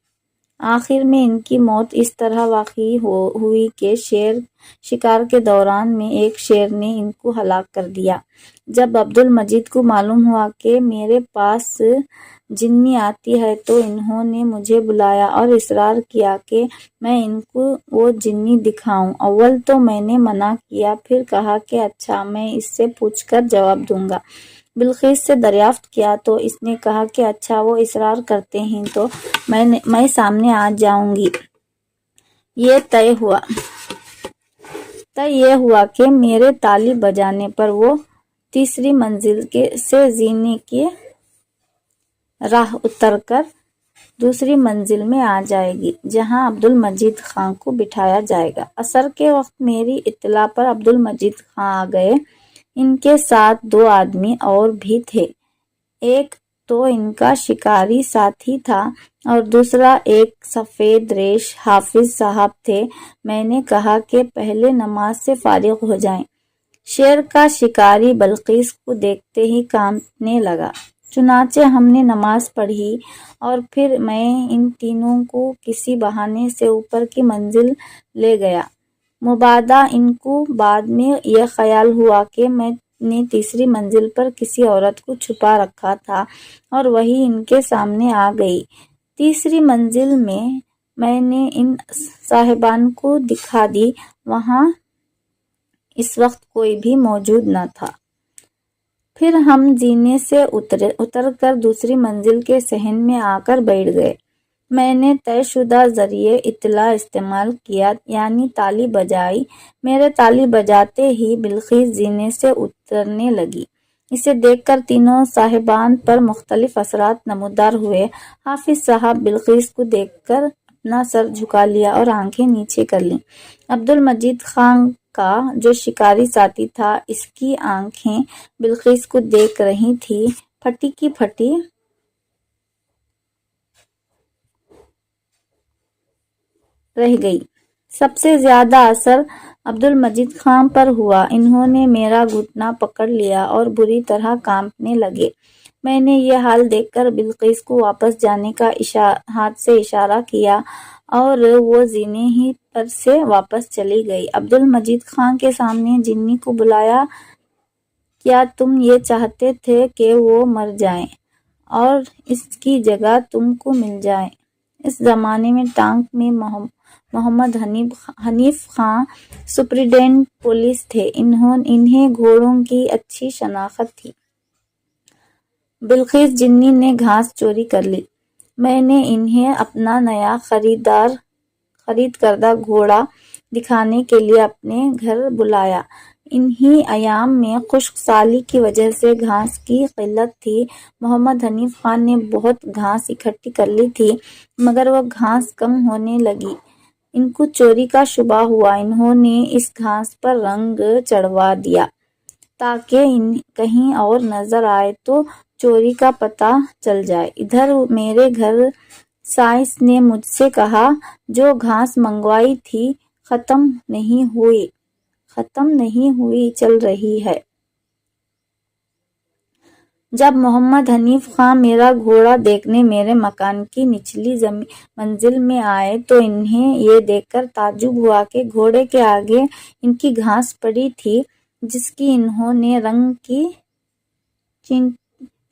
آخر میں ان کی موت اس طرح واقع ہوئی کہ شکار کے دوران میں ایک شیر نے ان کو ہلاک کر دیا۔ جب عبدالمجید کو معلوم ہوا کہ میرے پاس جنی آتی ہے تو انہوں نے مجھے بلایا اور اصرار کیا کہ میں ان کو وہ جنی دکھاؤں۔ اول تو میں نے منع کیا، پھر کہا کہ اچھا میں اس سے پوچھ کر جواب دوں گا۔ بلقیس سے دریافت کیا تو اس نے کہا کہ اچھا وہ اصرار کرتے ہیں تو میں سامنے آ جاؤں گی۔ یہ طے ہوا کہ میرے تالی بجانے پر وہ تیسری منزل سے زینے کی راہ اتر کر دوسری منزل میں آ جائے گی جہاں عبدالمجید خان کو بٹھایا جائے گا۔ عصر کے وقت میری اطلاع پر عبدالمجید خان آ گئے۔ ان کے ساتھ 2 آدمی اور بھی تھے، ایک تو ان کا شکاری ساتھی تھا اور دوسرا ایک سفید ریش حافظ صاحب تھے۔ میں نے کہا کہ پہلے نماز سے فارغ ہو جائیں۔ شیر کا شکاری بلقیس کو دیکھتے ہی کانپنے لگا۔ چنانچہ ہم نے نماز پڑھی اور پھر میں ان تینوں کو کسی بہانے سے اوپر کی منزل لے گیا۔ مبادا ان کو بعد میں یہ خیال ہوا کہ میں نے تیسری منزل پر کسی عورت کو چھپا رکھا تھا اور وہی ان کے سامنے آ گئی۔ تیسری منزل میں نے ان صاحبان کو دکھا دی، وہاں اس وقت کوئی بھی موجود نہ تھا۔ پھر ہم زینے سے اتر کر دوسری منزل کے صحن میں آ کر بیٹھ گئے۔ میں نے طے شدہ ذریعہ اطلاع استعمال کیا، یعنی تالی بجائی۔ میرے تالی بجاتے ہی بلقیس زینے سے اترنے لگی۔ اسے دیکھ کر تینوں صاحبان پر مختلف اثرات نمودار ہوئے۔ حافظ صاحب بلقیس کو دیکھ کر اپنا سر جھکا لیا اور آنکھیں نیچے کر لیں۔ عبدالمجید خان کا جو شکاری ساتھی تھا، اس کی آنکھیں بلقیس کو دیکھ رہی تھی، پھٹی کی پھٹی رہ گئی۔ سب سے زیادہ اثر عبدالمجید خان پر ہوا۔ انہوں نے میرا گھٹنا پکڑ لیا اور بری طرح کانپنے لگے۔ میں نے یہ حال دیکھ کر بلقیس کو واپس جانے کا ہاتھ سے اشارہ کیا اور وہ زینے ہی پر سے واپس چلی گئی۔ عبدالمجید خان کے سامنے جنی کو بلایا، کیا تم یہ چاہتے تھے کہ وہ مر جائے اور اس کی جگہ تم کو مل جائے؟ اس زمانے میں ٹانک میں محمد حنیف خان سپرنٹنڈنٹ پولیس تھے۔ انہیں گھوڑوں کی اچھی شناخت تھی۔ بلقیس جنی نے گھاس چوری کر لی۔ میں نے انہیں اپنا نیا خرید کردہ گھوڑا دکھانے کے لیے اپنے گھر بلایا۔ انہی ایام میں خشک سالی کی وجہ سے گھاس کی قلت تھی۔ محمد حنیف خان نے بہت گھاس اکٹھی کر لی تھی مگر وہ گھاس کم ہونے لگی۔ ان کو چوری کا شبہ ہوا۔ انہوں نے اس گھاس پر رنگ چڑھوا دیا تاکہ کہیں اور نظر آئے تو چوری کا پتہ چل جائے۔ ادھر میرے گھر سائنس نے مجھ سے کہا، جو گھاس منگوائی تھی ختم نہیں ہوئی چل رہی ہے۔ جب محمد حنیف خان میرا گھوڑا دیکھنے میرے مکان کی نچلی منزل میں آئے تو انہیں یہ دیکھ کر تعجب ہوا کہ گھوڑے کے آگے ان کی گھاس پڑی تھی جس کی انہوں نے رنگ کی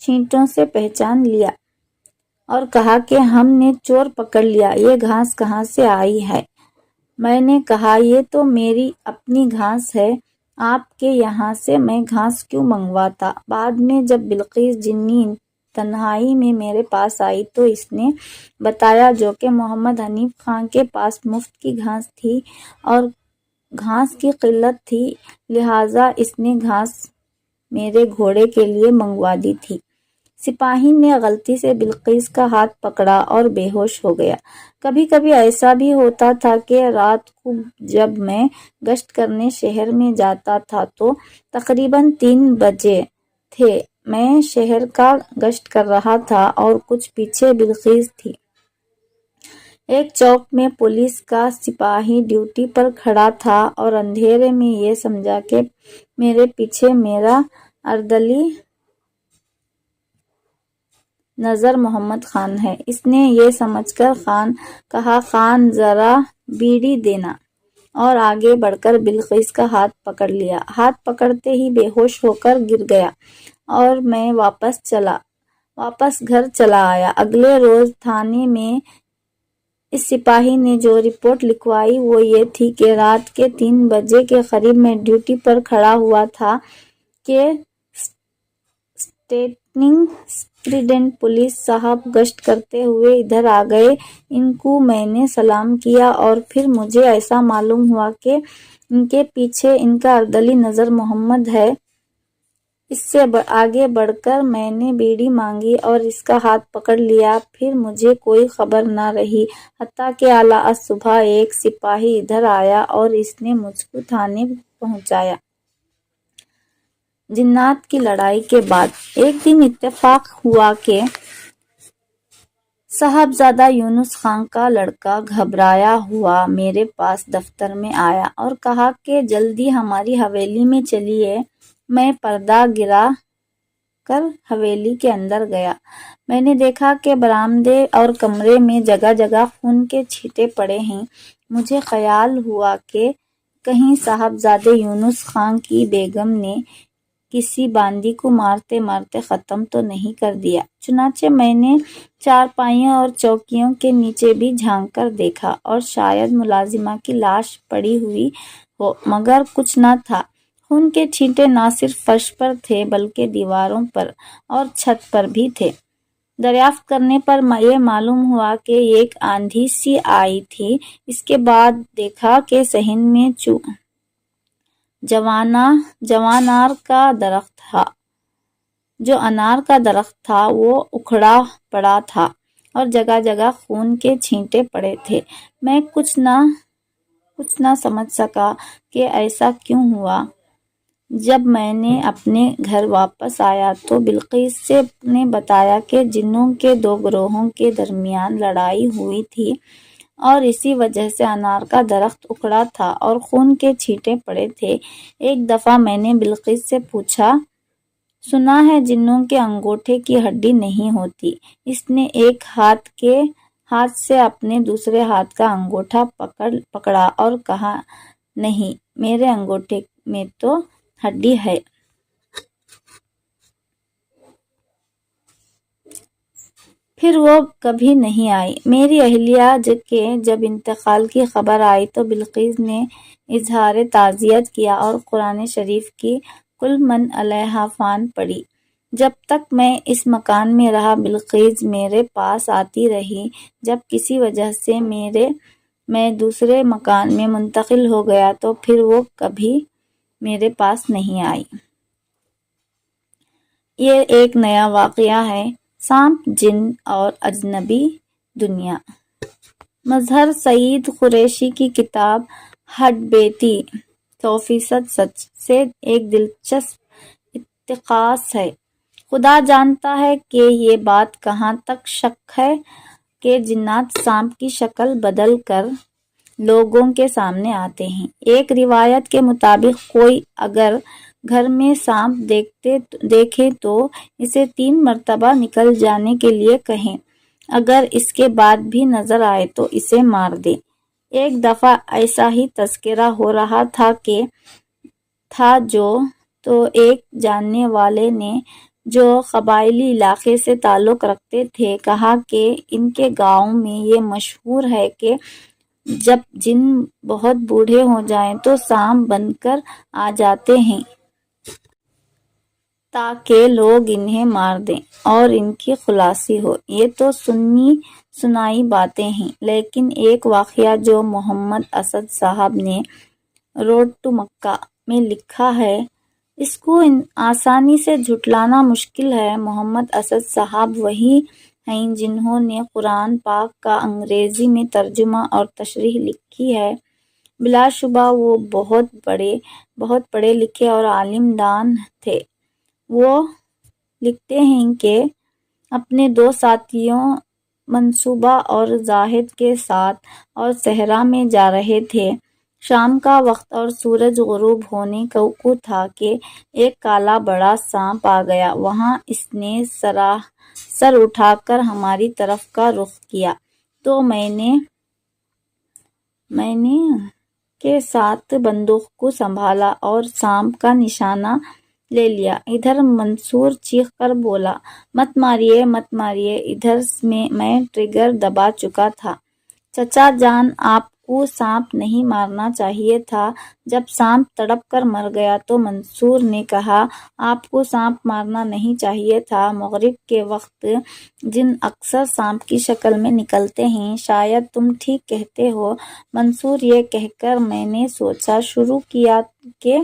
چھینٹوں سے پہچان لیا، اور کہا کہ ہم نے چور پکڑ لیا، یہ گھاس کہاں سے آئی ہے؟ میں نے کہا، یہ تو میری اپنی گھاس ہے، آپ کے یہاں سے میں گھاس کیوں منگواتا؟ بعد میں جب بلقیس جنی تنہائی میں میرے پاس آئی تو اس نے بتایا جو کہ محمد حنیف خان کے پاس مفت کی گھاس تھی اور گھاس کی قلت تھی، لہٰذا اس نے گھاس میرے گھوڑے کے لیے منگوا دی تھی۔ سپاہی نے غلطی سے بلقیس کا ہاتھ پکڑا اور بے ہوش ہو گیا۔ کبھی کبھی ایسا بھی ہوتا تھا کہ رات کو جب میں گشت کرنے شہر میں جاتا تھا تو تقریباً 3 بجے تھے، میں شہر کا گشت کر رہا تھا اور کچھ پیچھے بلقیس تھی۔ ایک چوک میں پولیس کا سپاہی ڈیوٹی پر کھڑا تھا اور اندھیرے میں یہ سمجھا کہ میرے پیچھے میرا اردلی نظر محمد خان ہے۔ اس نے یہ سمجھ کر کہا، خان ذرا بیڑی دینا، اور آگے بڑھ کر بلقیس کا ہاتھ پکڑ لیا۔ ہاتھ پکڑتے ہی بے ہوش ہو کر گر گیا اور میں واپس گھر چلا آیا۔ اگلے روز تھانے میں اس سپاہی نے جو رپورٹ لکھوائی وہ یہ تھی کہ رات کے 3 بجے کے قریب میں ڈیوٹی پر کھڑا ہوا تھا کہ اسٹیٹنگ سپرنٹنڈنٹ پولیس صاحب گشت کرتے ہوئے ادھر آ گئے۔ ان کو میں نے سلام کیا اور پھر مجھے ایسا معلوم ہوا کہ ان کے پیچھے ان کا اردلی نظر محمد ہے۔ اس سے آگے بڑھ کر میں نے بیڑی مانگی اور اس کا ہاتھ پکڑ لیا، پھر مجھے کوئی خبر نہ رہی حتیٰ کہ اعلیٰ صبح ایک سپاہی ادھر آیا اور اس نے مجھ کو تھانے پہنچایا۔ جنات کی لڑائی کے بعد ایک دن اتفاق ہوا کہ صاحبزادہ یونس خان کا لڑکا گھبرایا ہوا میرے پاس دفتر میں آیا اور کہا کہ جلدی ہماری حویلی میں چلیے۔ میں پردہ گرا کر حویلی کے اندر گیا۔ میں نے دیکھا کہ برآمدے اور کمرے میں جگہ جگہ خون کے چھینٹے پڑے ہیں۔ مجھے خیال ہوا کہ کہیں صاحبزادے یونس خان کی بیگم نے کسی باندی کو مارتے مارتے ختم تو نہیں کر دیا۔ چنانچہ میں نے چارپائیوں اور چوکیوں کے نیچے بھی جھانک کر دیکھا اور شاید ملازمہ کی لاش پڑی ہوئی ہو، مگر کچھ نہ تھا۔ خون کے چھینٹے نہ صرف فرش پر تھے بلکہ دیواروں پر اور چھت پر بھی تھے۔ دریافت کرنے پر یہ معلوم ہوا کہ ایک آندھی سی آئی تھی۔ اس کے بعد دیکھا کہ صحن میں جو انار کا درخت تھا وہ اکھڑا پڑا تھا اور جگہ جگہ خون کے چھینٹے پڑے تھے۔ میں کچھ نہ سمجھ سکا کہ ایسا کیوں ہوا۔ جب میں نے اپنے گھر واپس آیا تو بلقیس نے بتایا کہ جنوں کے 2 گروہوں کے درمیان لڑائی ہوئی تھی اور اسی وجہ سے انار کا درخت اکھڑا تھا اور خون کے چھینٹے پڑے تھے۔ ایک دفعہ میں نے بلقیس سے پوچھا، سنا ہے جنوں کے انگوٹھے کی ہڈی نہیں ہوتی۔ اس نے ایک ہاتھ سے اپنے دوسرے ہاتھ کا انگوٹھا پکڑا اور کہا، نہیں، میرے انگوٹھے میں تو ہڈی ہے۔ پھر وہ کبھی نہیں آئی۔ میری اہلیہ کے جب انتقال کی خبر آئی تو بلقیس نے اظہار تعزیت کیا اور قرآن شریف کی کل من علیہا فان پڑھی۔ جب تک میں اس مکان میں رہا بلقیس میرے پاس آتی رہی۔ جب کسی وجہ سے میں دوسرے مکان میں منتقل ہو گیا تو پھر وہ کبھی میرے پاس نہیں آئی۔ یہ ایک نیا واقعہ ہے، سانپ، جن اور اجنبی دنیا۔ مظہر سعید قریشی کی کتاب ہڈ بیتی 100% سچ سے ایک دلچسپ اقتباس ہے۔ خدا جانتا ہے کہ یہ بات کہاں تک شک ہے کہ جنات سانپ کی شکل بدل کر لوگوں کے سامنے آتے ہیں۔ ایک روایت کے مطابق کوئی اگر گھر میں سانپ دیکھے تو اسے 3 مرتبہ نکل جانے کے لیے کہیں، اگر اس کے بعد بھی نظر آئے تو اسے مار دے۔ ایک دفعہ ایسا ہی تذکرہ ہو رہا تھا تو ایک جاننے والے نے جو قبائلی علاقے سے تعلق رکھتے تھے کہا کہ ان کے گاؤں میں یہ مشہور ہے کہ جب جن بہت بوڑھے ہو جائیں تو سانپ بن کر آ جاتے ہیں تاکہ لوگ انہیں مار دیں اور ان کی خلاصی ہو۔ یہ تو سنائی باتیں ہیں، لیکن ایک واقعہ جو محمد اسد صاحب نے روڈ ٹو مکہ میں لکھا ہے، اس کو آسانی سے جھٹلانا مشکل ہے۔ محمد اسد صاحب وہی ہیں جنہوں نے قرآن پاک کا انگریزی میں ترجمہ اور تشریح لکھی ہے۔ بلا شبہ وہ بہت پڑھے لکھے اور عالم دان تھے۔ وہ لکھتے ہیں کہ اپنے 2 ساتھیوں منصوبہ اور زاہد کے ساتھ اور صحرا میں جا رہے تھے۔ شام کا وقت اور سورج غروب ہونے کو تھا کہ ایک کالا بڑا سانپ آ گیا وہاں۔ اس نے سر اٹھا کر ہماری طرف کا رخ کیا تو میں نے کے ساتھ بندوق کو سنبھالا اور سانپ کا نشانہ لے لیا۔ ادھر منصور چیخ کر بولا، مت ماریے مت ماریے۔ ادھر میں ٹریگر دبا چکا تھا۔ چچا جان، آپ کو سانپ نہیں مارنا چاہیے تھا۔ جب سانپ تڑپ کر مر گیا تو منصور نے کہا، آپ کو سانپ مارنا نہیں چاہیے تھا۔ مغرب کے وقت جن اکثر سانپ کی شکل میں نکلتے ہیں، شاید تم ٹھیک کہتے ہو منصور۔ یہ کہہ کر میں نے سوچنا شروع کیا کہ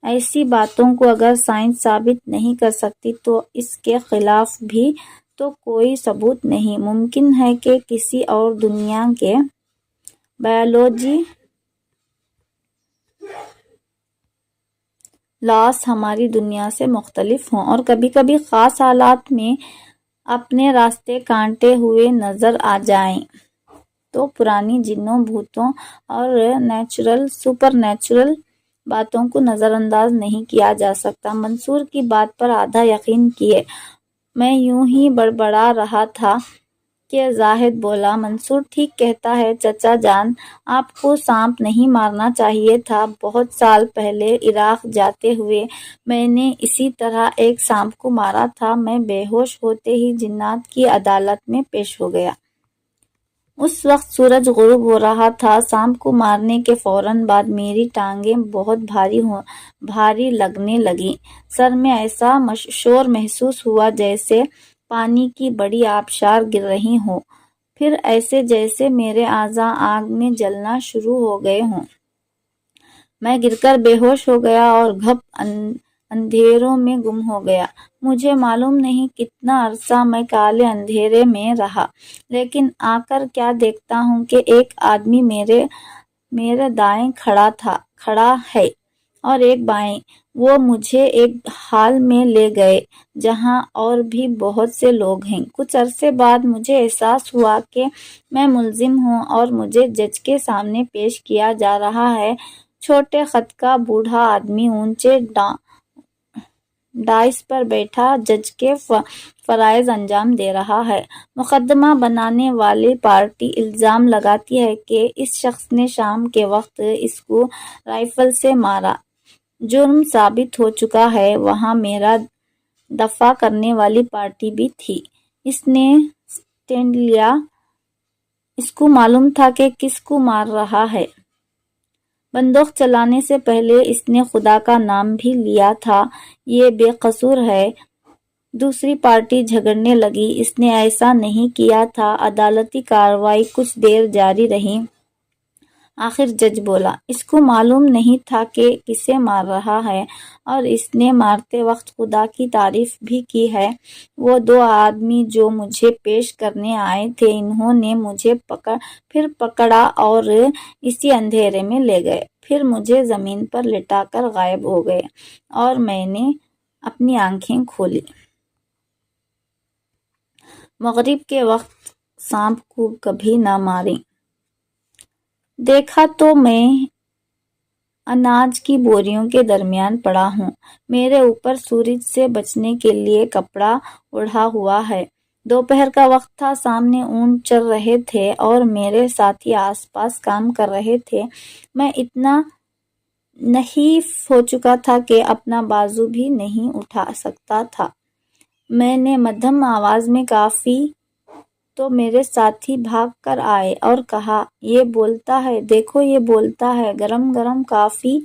ایسی باتوں کو اگر سائنس ثابت نہیں کر سکتی تو اس کے خلاف بھی تو کوئی ثبوت نہیں ممکن ہے کہ کسی اور دنیا کے بائیولوجی لاز ہماری دنیا سے مختلف ہوں اور کبھی کبھی خاص حالات میں اپنے راستے کاٹتے ہوئے نظر آ جائیں تو پرانی جنوں، بھوتوں اور سپر نیچرل باتوں کو نظر انداز نہیں کیا جا سکتا۔ منصور کی بات پر آدھا یقین کیے میں یوں ہی بڑبڑا رہا تھا کہ زاہد بولا، منصور ٹھیک کہتا ہے چچا جان، آپ کو سانپ نہیں مارنا چاہیے تھا۔ بہت سال پہلے عراق جاتے ہوئے میں نے اسی طرح ایک سانپ کو مارا تھا۔ میں بے ہوش ہوتے ہی جنات کی عدالت میں پیش ہو گیا۔ اس وقت سورج غروب ہو رہا تھا۔ سانپ کو مارنے کے فوراً بعد میری ٹانگیں بہت بھاری لگنے لگیں۔ سر میں ایسا شور محسوس ہوا جیسے پانی کی بڑی آبشار گر رہی ہو، پھر ایسے جیسے میرے اعضاء آگ میں جلنا شروع ہو گئے ہوں۔ میں گر کر بے ہوش ہو گیا اور گھپ اندھیروں میں گم ہو گیا۔ مجھے معلوم نہیں کتنا عرصہ میں کالے اندھیرے میں رہا، لیکن آ کر کیا دیکھتا ہوں کہ ایک آدمی میرے دائیں کھڑا ہے اور ایک بائیں۔ وہ مجھے ایک ہال میں لے گئے جہاں اور بھی بہت سے لوگ ہیں۔ کچھ عرصے بعد مجھے احساس ہوا کہ میں ملزم ہوں اور مجھے جج کے سامنے پیش کیا جا رہا ہے۔ چھوٹے قد کا بوڑھا آدمی اونچے ڈائس پر بیٹھا جج کے فرائض انجام دے رہا ہے۔ مقدمہ بنانے والی پارٹی الزام لگاتی ہے کہ اس شخص نے شام کے وقت اس کو رائفل سے مارا۔ جرم ثابت ہو چکا ہے۔ وہاں میرا دفاع کرنے والی پارٹی بھی تھی۔ اس نے سٹینڈ لیا۔ اس کو معلوم تھا کہ کس کو مار رہا ہے۔ بندوق چلانے سے پہلے اس نے خدا کا نام بھی لیا تھا۔ یہ بے قصور ہے۔ دوسری پارٹی جھگڑنے لگی۔ اس نے ایسا نہیں کیا تھا۔ عدالتی کارروائی کچھ دیر جاری رہی۔ آخر جج بولا، اس کو معلوم نہیں تھا کہ کسے مار رہا ہے اور اس نے مارتے وقت خدا کی تعریف بھی کی ہے۔ وہ دو آدمی جو مجھے پیش کرنے آئے تھے، انہوں نے مجھے پھر پکڑا اور اسی اندھیرے میں لے گئے۔ پھر مجھے زمین پر لٹا کر غائب ہو گئے اور میں نے اپنی آنکھیں کھولی۔ مغرب کے وقت سانپ کو کبھی نہ ماریں۔ دیکھا تو میں اناج کی بوریوں کے درمیان پڑا ہوں۔ میرے اوپر سورج سے بچنے کے لیے کپڑا اوڑھا ہوا ہے۔ دوپہر کا وقت تھا۔ سامنے اونٹ چر رہے تھے اور میرے ساتھی آس پاس کام کر رہے تھے۔ میں اتنا نحیف ہو چکا تھا کہ اپنا بازو بھی نہیں اٹھا سکتا تھا۔ میں نے مدھم آواز میں کافی تو میرے ساتھی بھاگ کر آئے اور کہا، یہ بولتا ہے، دیکھو یہ بولتا ہے۔ گرم گرم کافی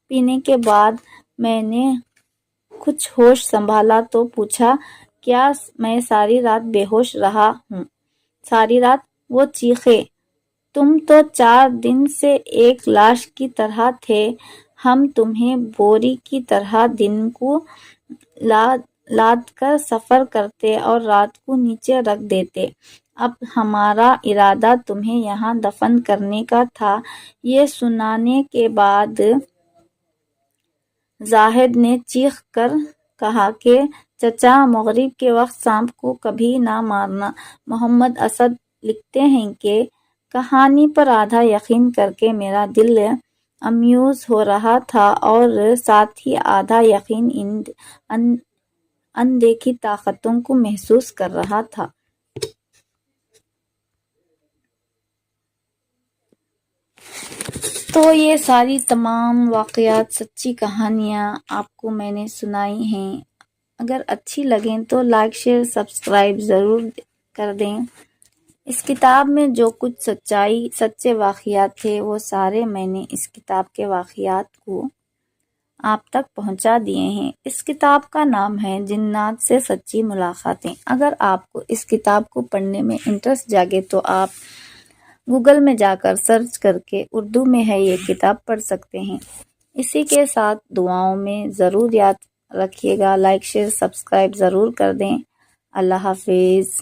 پینے کے بعد میں نے کچھ ہوش سنبھالا تو پوچھا، کیا میں ساری رات بے ہوش رہا ہوں؟ ساری رات؟ وہ چیخے، تم تو 4 دن سے ایک لاش کی طرح تھے۔ ہم تمہیں بوری کی طرح دن کو لاد کر سفر کرتے اور رات کو نیچے رکھ دیتے۔ اب ہمارا ارادہ تمہیں یہاں دفن کرنے کا تھا۔ یہ سنانے کے بعد زاہد نے چیخ کر کہا کہ چچا، مغرب کے وقت سانپ کو کبھی نہ مارنا۔ محمد اسد لکھتے ہیں کہ کہانی پر آدھا یقین کر کے میرا دل امیوز ہو رہا تھا اور ساتھ ہی آدھا یقین اندیکھی طاقتوں کو محسوس کر رہا تھا۔ تو یہ ساری تمام واقعات، سچی کہانیاں آپ کو میں نے سنائی ہیں۔ اگر اچھی لگیں تو لائک، شیئر، سبسکرائب ضرور کر دیں۔ اس کتاب میں جو کچھ سچے واقعات تھے وہ سارے میں نے اس کتاب کے واقعات کو آپ تک پہنچا دیے ہیں۔ اس کتاب کا نام ہے جنات سے سچی ملاقاتیں۔ اگر آپ کو اس کتاب کو پڑھنے میں انٹرسٹ جاگے تو آپ گوگل میں جا کر سرچ کر کے اردو میں ہے یہ کتاب پڑھ سکتے ہیں۔ اسی کے ساتھ دعاؤں میں ضرور یاد رکھیے گا۔ لائک، شیئر، سبسکرائب ضرور کر دیں۔ اللہ حافظ۔